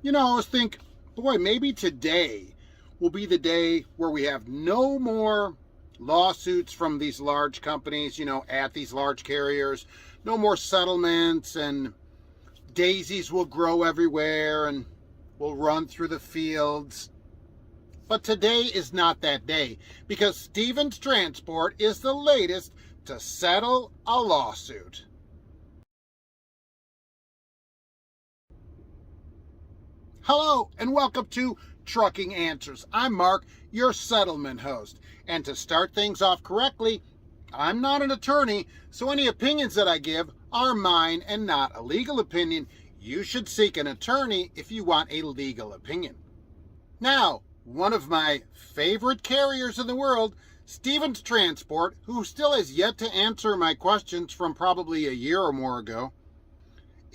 I always think, boy, maybe today will be the day where we have no more lawsuits from these large companies, at these large carriers. No more settlements, and daisies will grow everywhere and will run through the fields. But today is not that day, because Stevens Transport is the latest to settle a lawsuit. Hello, and welcome to Trucking Answers. I'm Mark, your settlement host. And to start things off correctly, I'm not an attorney, so any opinions that I give are mine and not a legal opinion. You should seek an attorney if you want a legal opinion. Now, one of my favorite carriers in the world, Stevens Transport, who still has yet to answer my questions from probably a year or more ago,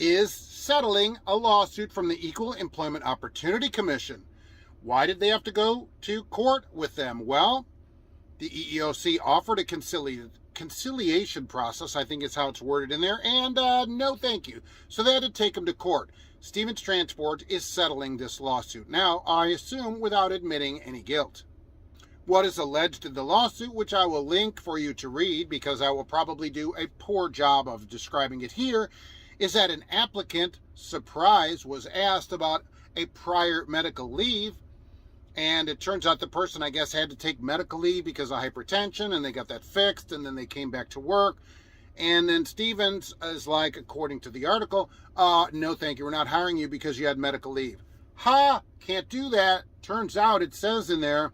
is settling a lawsuit from the Equal Employment Opportunity Commission. Why did they have to go to court with them? Well, the EEOC offered a conciliation process, I think is how it's worded in there, and no thank you. So they had to take them to court. Stevens Transport is settling this lawsuit now, I assume without admitting any guilt. What is alleged in the lawsuit, which I will link for you to read because I will probably do a poor job of describing it here, is that an applicant, surprise, was asked about a prior medical leave, and it turns out the person, I guess, had to take medical leave because of hypertension, and they got that fixed, and then they came back to work. And then Stevens is like, according to the article, no thank you, we're not hiring you because you had medical leave. Can't do that. Turns out it says in there,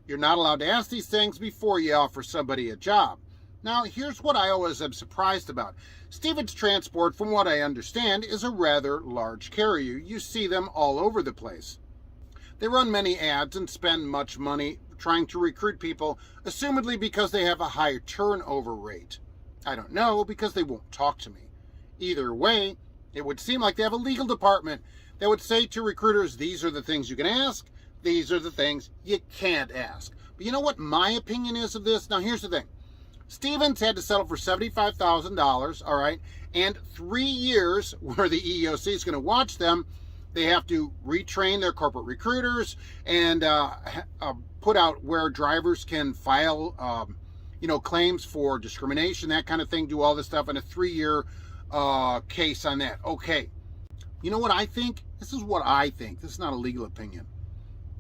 you're not allowed to ask these things before you offer somebody a job. Now, here's what I always am surprised about. Stevens Transport, from what I understand, is a rather large carrier. You see them all over the place. They run many ads and spend much money trying to recruit people, assumedly because they have a higher turnover rate. I don't know, because they won't talk to me. Either way, it would seem like they have a legal department that would say to recruiters, these are the things you can ask, these are the things you can't ask. But you know what my opinion is of this? Now, here's the thing. Stevens had to settle for $75,000, all right, and 3 years where the EEOC is going to watch them. They have to retrain their corporate recruiters and put out where drivers can file, claims for discrimination, that kind of thing, do all this stuff, and a 3-year case on that. Okay. You know what I think? This is what I think. This is not a legal opinion.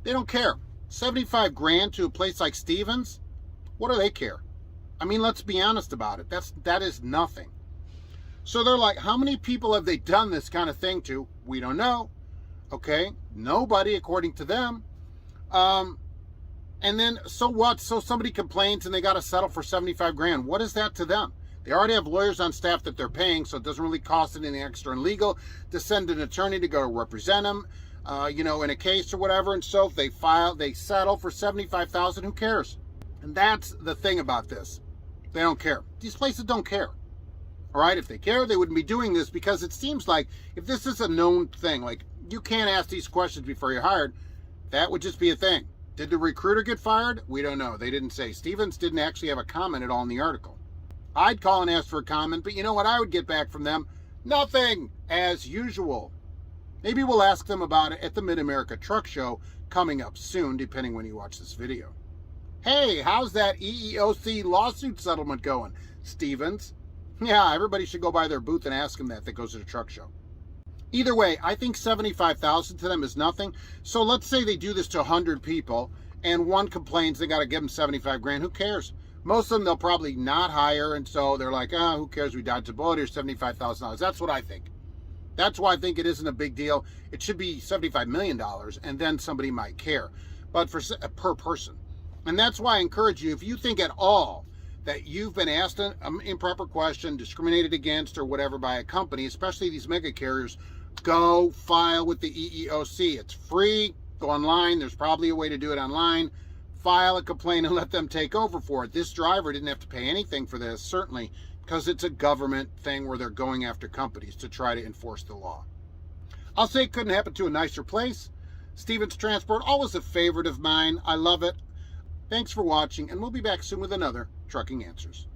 They don't care. $75,000 to a place like Stevens? What do they care? I mean, let's be honest about it. That is nothing. So they're like, how many people have they done this kind of thing to? We don't know. Okay, nobody, according to them. And then, so what? So somebody complains and they got to settle for $75,000. What is that to them? They already have lawyers on staff that they're paying, so it doesn't really cost anything extra in legal to send an attorney to go represent them, in a case or whatever. And so if they settle for $75,000, who cares? And that's the thing about this. They don't care. These places don't care. All right, if they care, they wouldn't be doing this, because it seems like if this is a known thing, like you can't ask these questions before you're hired, that would just be a thing. Did the recruiter get fired? We don't know. They didn't say. Stevens didn't actually have a comment at all in the article. I'd call and ask for a comment, but you know what I would get back from them? Nothing, as usual. Maybe we'll ask them about it at the Mid-America Truck Show coming up soon, depending when you watch this video. Hey, how's that EEOC lawsuit settlement going, Stevens? Yeah, everybody should go by their booth and ask them that goes to the truck show. Either way, I think $75,000 to them is nothing. So let's say they do this to 100 people and one complains they got to give them $75,000. Who cares? Most of them they'll probably not hire, and so they're like, who cares? We dodged a bullet. Here's $75,000. That's what I think. That's why I think it isn't a big deal. It should be $75 million, and then somebody might care. But for per person. And that's why I encourage you, if you think at all that you've been asked an improper question, discriminated against, or whatever by a company, especially these mega carriers, go file with the EEOC. It's free. Go online. There's probably a way to do it online. File a complaint and let them take over for it. This driver didn't have to pay anything for this, certainly, because it's a government thing where they're going after companies to try to enforce the law. I'll say it couldn't happen to a nicer place. Stevens Transport, always a favorite of mine. I love it. Thanks for watching, and we'll be back soon with another Trucking Answers.